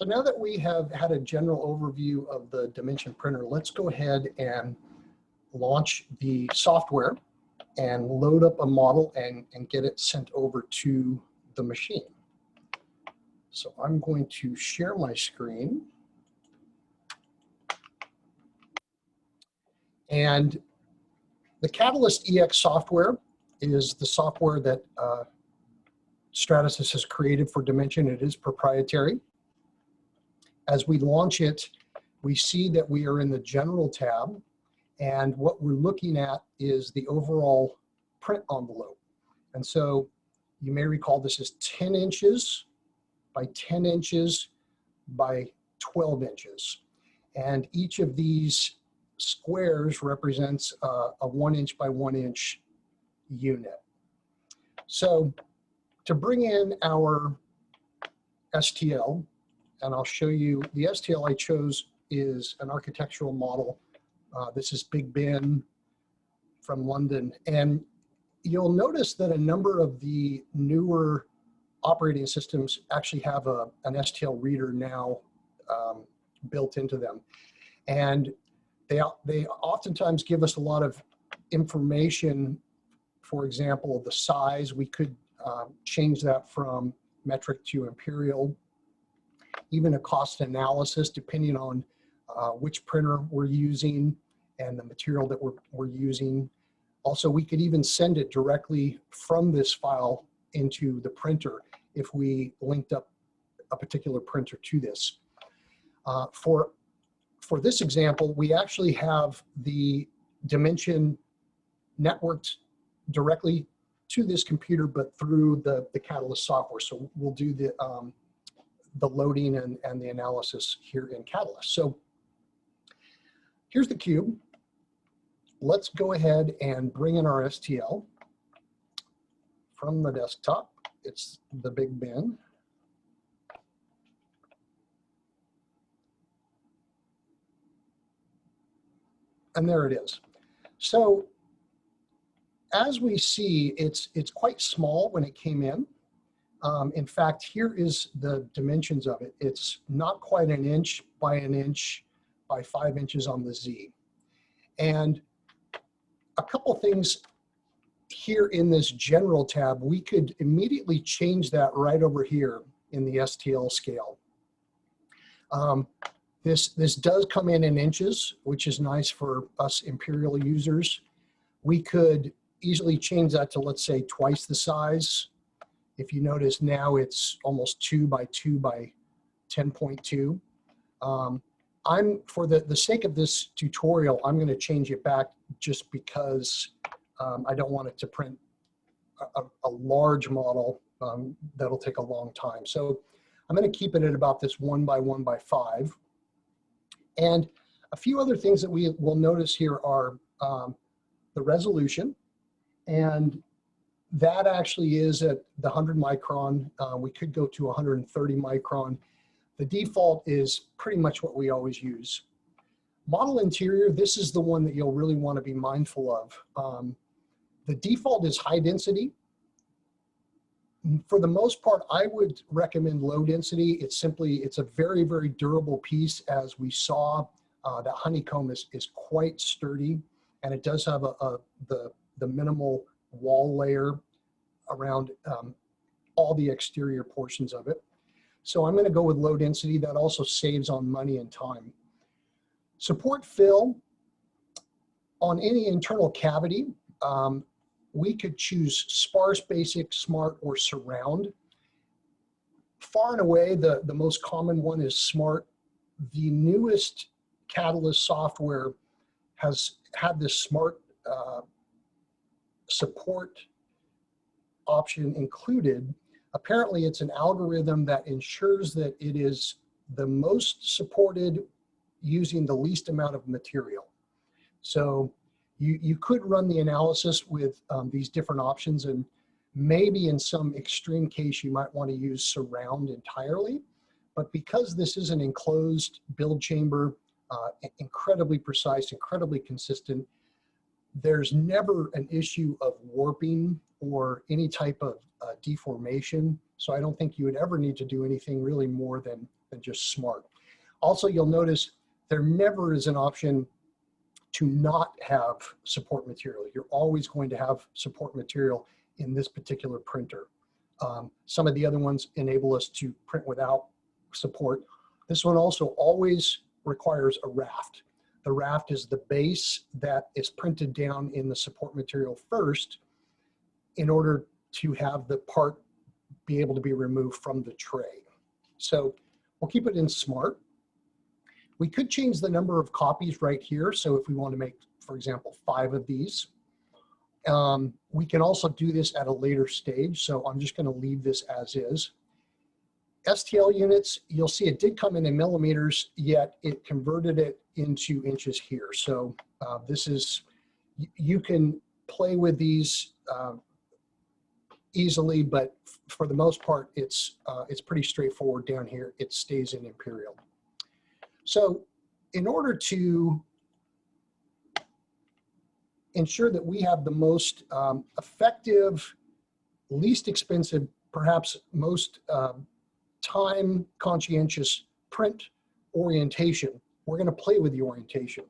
So now that we have had a general overview of the Dimension printer, let's go ahead and launch the software and load up a model and get it sent over to the machine. So I'm going to share my screen. And the Catalyst EX software is the software that Stratasys has created for Dimension. It is proprietary. As we launch it, we see that we are in the General tab, and what we're looking at is the overall print envelope. And so you may recall this is 10 inches by 10 inches by 12 inches. And each of these squares represents a 1 inch by 1 inch unit. So to bring in our STL, and I'll show you, the STL I chose is an architectural model. This is Big Ben from London. And you'll notice that a number of the newer operating systems actually have an STL reader now built into them. And they oftentimes give us a lot of information. For example, the size, we could change that from metric to imperial. Even a cost analysis depending on which printer we're using and the material that we're using. Also, we could even send it directly from this file into the printer if we linked up a particular printer to this. For this example, we actually have the Dimension networked directly to this computer, but through the Catalyst software. So we'll do the loading and the analysis here in Catalyst. So here's the cube. Let's go ahead and bring in our STL from the desktop. It's the Big Ben. And there it is. So as we see, it's quite small when it came in. In fact, here is the dimensions of it. It's not quite an inch by 5 inches on the Z. And a couple things here in this General tab, we could immediately change that right over here in the STL scale. This does come in inches, which is nice for us imperial users. We could easily change that to, let's say, twice the size. If you notice now it's almost 2 by 2 by 10.2. For the sake of this tutorial, I'm going to change it back just because I don't want it to print a large model that'll take a long time. So I'm going to keep it at about this 1 by 1 by 5. And a few other things that we will notice here are the resolution, and that actually is at the 100 micron. We could go to 130 micron. The default is pretty much what we always use. Model interior, this is the one that you'll really want to be mindful of. The default is high density. For the most part, I would recommend low density. It's a very, very durable piece. As we saw, that honeycomb is quite sturdy, and it does have the minimal wall layer around all the exterior portions of it. So I'm going to go with low density. That also saves on money and time. Support fill on any internal cavity. We could choose sparse, basic, smart, or surround. Far and away, the most common one is smart. The newest Catalyst software has had this smart support option included. Apparently, it's an algorithm that ensures that it is the most supported using the least amount of material. So you could run the analysis with these different options, and maybe in some extreme case, you might want to use surround entirely. But because this is an enclosed build chamber, incredibly precise, incredibly consistent, there's never an issue of warping or any type of deformation. So I don't think you would ever need to do anything really more than than just smart. Also, you'll notice there never is an option to not have support material. You're always going to have support material in this particular printer. Some of the other ones enable us to print without support. This one also always requires a raft. The raft is the base that is printed down in the support material first in order to have the part be able to be removed from the tray. So we'll keep it in smart. We could change the number of copies right here. So if we want to make, for example, 5 of these, we can also do this at a later stage. So I'm just going to leave this as is. STL units, you'll see it did come in millimeters, yet it converted it into inches here. So this is, you can play with these easily, but for the most part, it's pretty straightforward down here. It stays in imperial. So in order to ensure that we have the most effective, least expensive, perhaps most time conscientious print orientation, we're going to play with the orientation.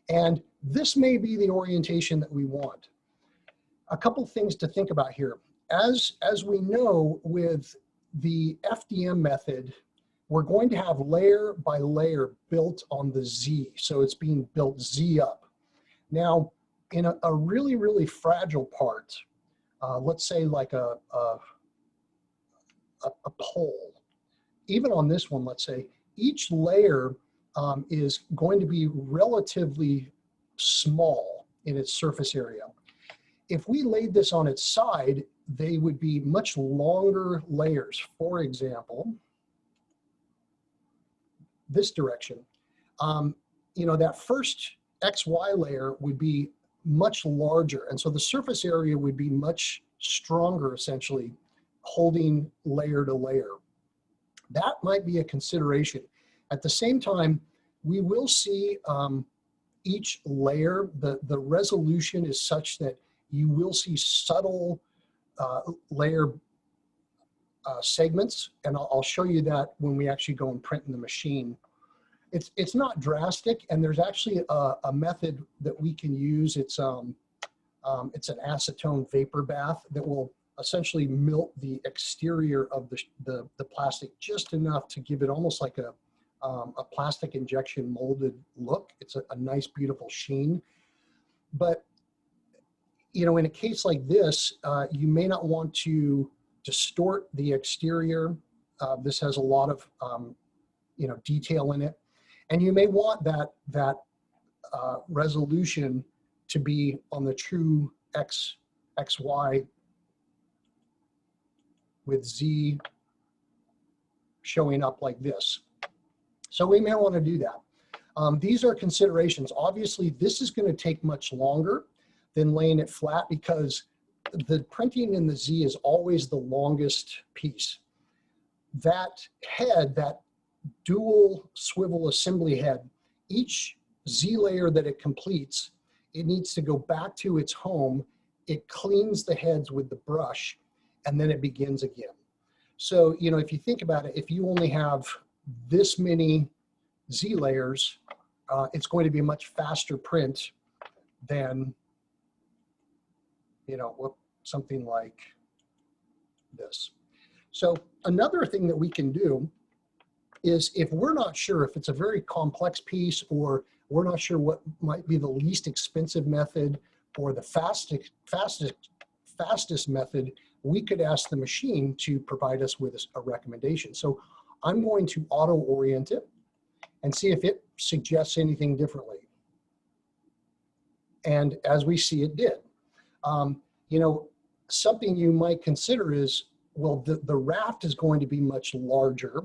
And this may be the orientation that we want. A couple things to think about here. As we know, with the FDM method, we're going to have layer by layer built on the Z. So it's being built Z up. Now, in a really, really fragile part, let's say like a pole, even on this one, let's say, each layer is going to be relatively small in its surface area. If we laid this on its side, they would be much longer layers. For example, this direction. You know, that first XY layer would be much larger. And so the surface area would be much stronger, essentially, holding layer to layer. That might be a consideration. At the same time, we will see each layer, the resolution is such that you will see subtle layer segments, and I'll show you that when we actually go and print in the machine. It's not drastic, and there's actually a method that we can use. It's an acetone vapor bath that will essentially melt the exterior of the plastic just enough to give it almost like a plastic injection molded look. It's a nice, beautiful sheen. But you know, in a case like this, you may not want to distort the exterior. This has a lot of you know, detail in it, and you may want that resolution to be on the true XY with Z showing up like this. So we may want to do that. These are considerations. Obviously, this is going to take much longer than laying it flat because the printing in the Z is always the longest piece. That head, that dual swivel assembly head, each Z layer that it completes, it needs to go back to its home. It cleans the heads with the brush, and then it begins again. So, you know, if you think about it, if you only have this many Z layers, it's going to be a much faster print than, you know, something like this. So another thing that we can do is, if we're not sure if it's a very complex piece, or we're not sure what might be the least expensive method or the fastest method, we could ask the machine to provide us with a recommendation. So I'm going to auto orient it and see if it suggests anything differently. And as we see, it did. You know, something you might consider is, well, the raft is going to be much larger.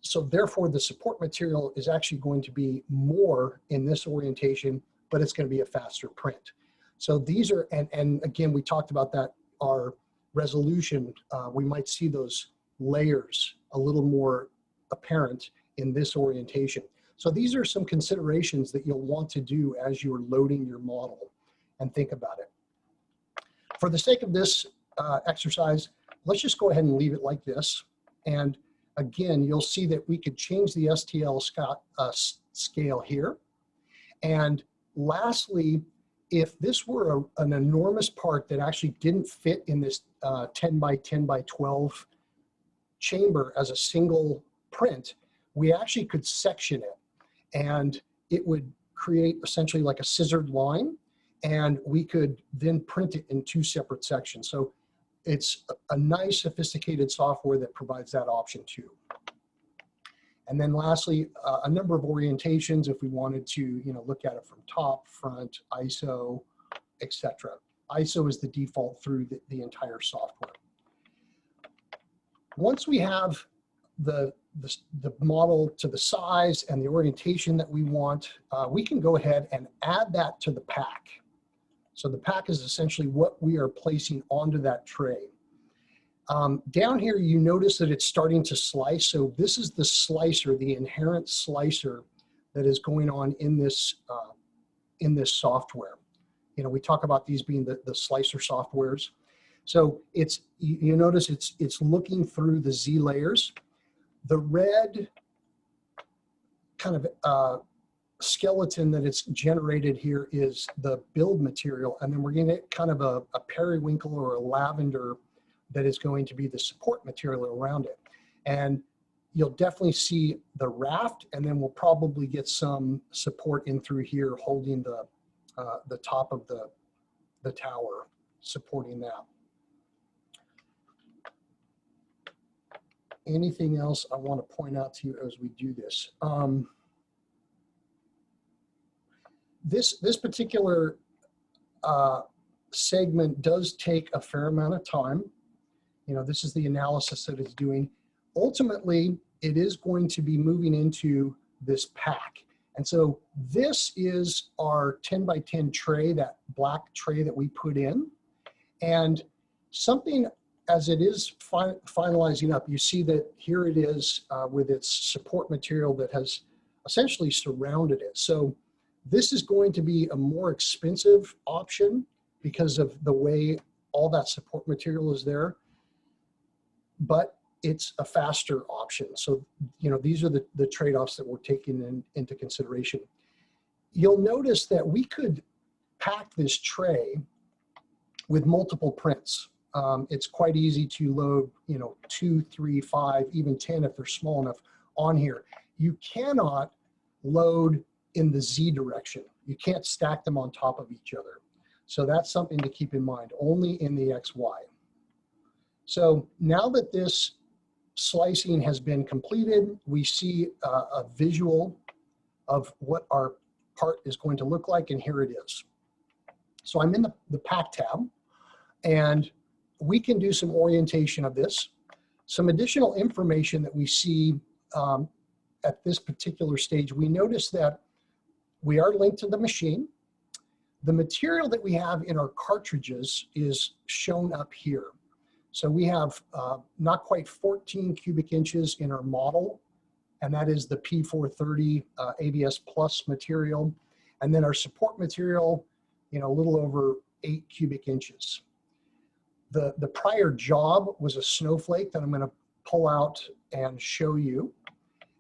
So therefore, the support material is actually going to be more in this orientation, but it's going to be a faster print. So these are, and again, we talked about that, our resolution, we might see those layers a little more apparent in this orientation. So these are some considerations that you'll want to do as you're loading your model, and think about it. For the sake of this exercise, let's just go ahead and leave it like this. And again, you'll see that we could change the STL scale here. And lastly, if this were an enormous part that actually didn't fit in this 10 by 10 by 12 chamber as a single print, we actually could section it, and it would create essentially like a scissored line, and we could then print it in 2 separate sections. So it's a nice sophisticated software that provides that option too. And then lastly, a number of orientations if we wanted to, look at it from top, front, ISO, etc. ISO is the default through the entire software. Once we have the model to the size and the orientation that we want, we can go ahead and add that to the pack. So the pack is essentially what we are placing onto that tray. Down here, you notice that it's starting to slice. So this is the slicer, the inherent slicer that is going on in this software. We talk about these being the slicer softwares. So you notice it's looking through the Z layers. The red kind of skeleton that it's generated here is the build material, and then we're going to get kind of a periwinkle or a lavender that is going to be the support material around it. And you'll definitely see the raft, and then we'll probably get some support in through here holding the top of the tower, supporting that. Anything else I want to point out to you as we do this? This particular segment does take a fair amount of time. This is the analysis that it's doing. Ultimately, it is going to be moving into this pack. And so this is our 10 by 10 tray, that black tray that we put in. And something as it is finalizing up, you see that here it is with its support material that has essentially surrounded it. So this is going to be a more expensive option because of the way all that support material is there, but it's a faster option. So, these are the trade-offs that we're taking into consideration. You'll notice that we could pack this tray with multiple prints. It's quite easy to load, 2, 3, 5, even 10 if they're small enough on here. You cannot load in the Z direction. You can't stack them on top of each other. So that's something to keep in mind, only in the XY. So now that this slicing has been completed, we see a visual of what our part is going to look like, and here it is. So I'm in the pack tab, and we can do some orientation of this. Some additional information that we see at this particular stage, we notice that we are linked to the machine. The material that we have in our cartridges is shown up here. So we have not quite 14 cubic inches in our model, and that is the P430 ABS Plus material. And then our support material, a little over 8 cubic inches. The prior job was a snowflake that I'm going to pull out and show you.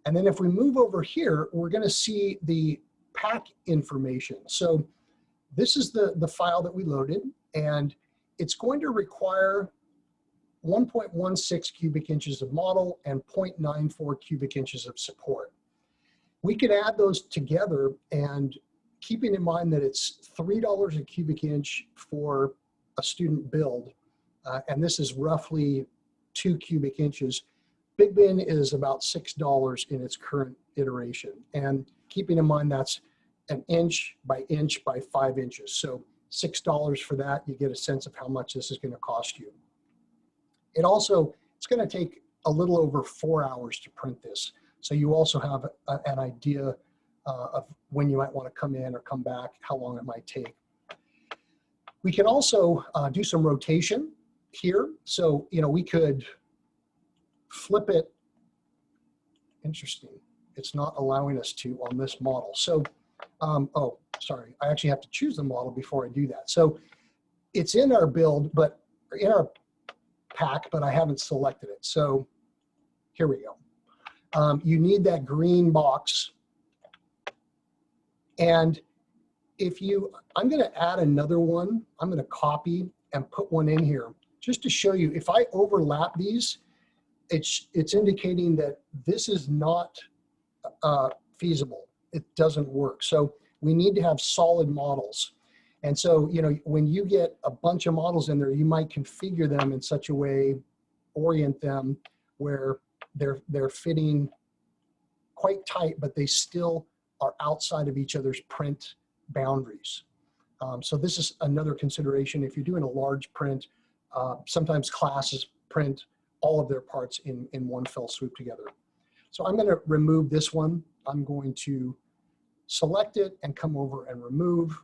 And then if we move over here, we're going to see the pack information. So this is the file that we loaded, and it's going to require 1.16 cubic inches of model and 0.94 cubic inches of support. We could add those together, and keeping in mind that it's $3 a cubic inch for a student build, and this is roughly 2 cubic inches. Big Bin is about $6 in its current iteration. And keeping in mind that's an inch by 5 inches. So $6 for that, you get a sense of how much this is going to cost you. It's going to take a little over 4 hours to print this. So you also have an idea of when you might want to come in or come back, how long it might take. We can also do some rotation here. So, we could flip it. Interesting. It's not allowing us to on this model. So, oh, sorry. I actually have to choose the model before I do that. So it's in our build, but in our pack, but I haven't selected it. So here we go. you need that green box. And I'm going to add another one. I'm going to copy and put one in here just to show you. If I overlap these, it's indicating that this is not feasible. It doesn't work. So we need to have solid models. And so, you know, when you get a bunch of models in there, you might configure them in such a way, orient them where they're fitting quite tight, but they still are outside of each other's print boundaries. So this is another consideration. If you're doing a large print, sometimes classes print all of their parts in one fell swoop together. So I'm going to remove this one. I'm going to select it and come over and remove.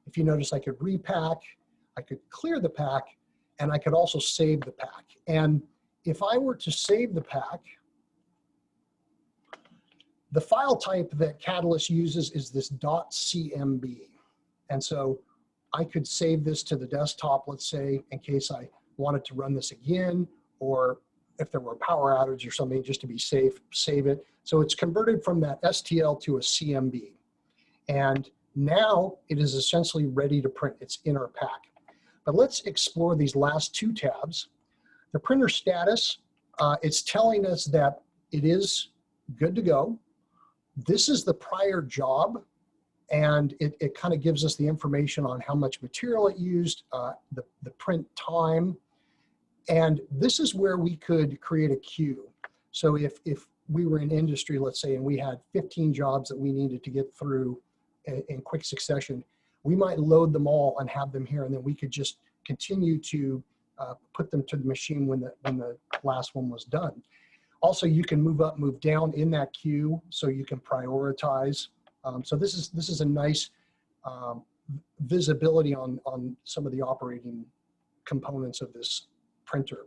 If you notice, I could repack, I could clear the pack, and I could also save the pack. And if I were to save the pack, the file type that Catalyst uses is this .cmb. And so I could save this to the desktop, let's say, in case I wanted to run this again, or if there were a power outage or something, just to be safe, save it. So it's converted from that STL to a CMB. And now it is essentially ready to print. It's in our pack. But let's explore these last two tabs. The printer status, it's telling us that it is good to go. This is the prior job, and it kind of gives us the information on how much material it used, the print time. And this is where we could create a queue. So if we were in industry, let's say, and we had 15 jobs that we needed to get through in quick succession, we might load them all and have them here, and then we could just continue to put them to the machine when the last one was done. Also, you can move up, move down in that queue, so you can prioritize. So this is a nice visibility on some of the operating components of this printer.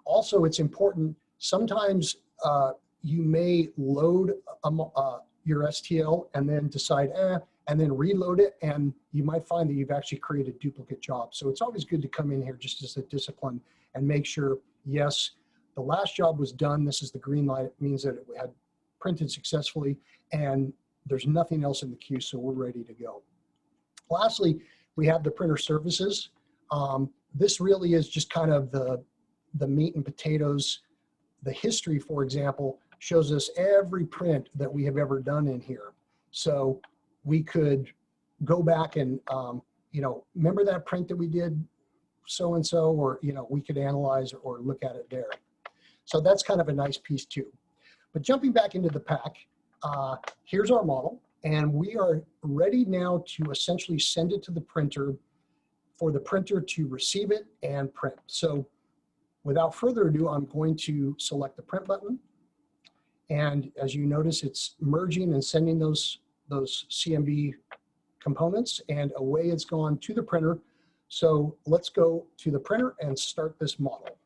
Also, it's important, sometimes you may load your STL and then decide, and then reload it, and you might find that you've actually created duplicate jobs. So it's always good to come in here just as a discipline and make sure, yes, the last job was done. This is the green light. It means that it had printed successfully, and there's nothing else in the queue, so we're ready to go. Lastly, we have the printer services. This really is just kind of the meat and potatoes. The history, for example, shows us every print that we have ever done in here. So we could go back and, you know, remember that print that we did so-and-so, or, you know, we could analyze or look at it there. So that's kind of a nice piece too. But jumping back into the pack, here's our model, and we are ready now to essentially send it to the printer for the printer to receive it and print. So without further ado, I'm going to select the print button. And as you notice, it's merging and sending those CMB components, and away it's gone to the printer. So let's go to the printer and start this model.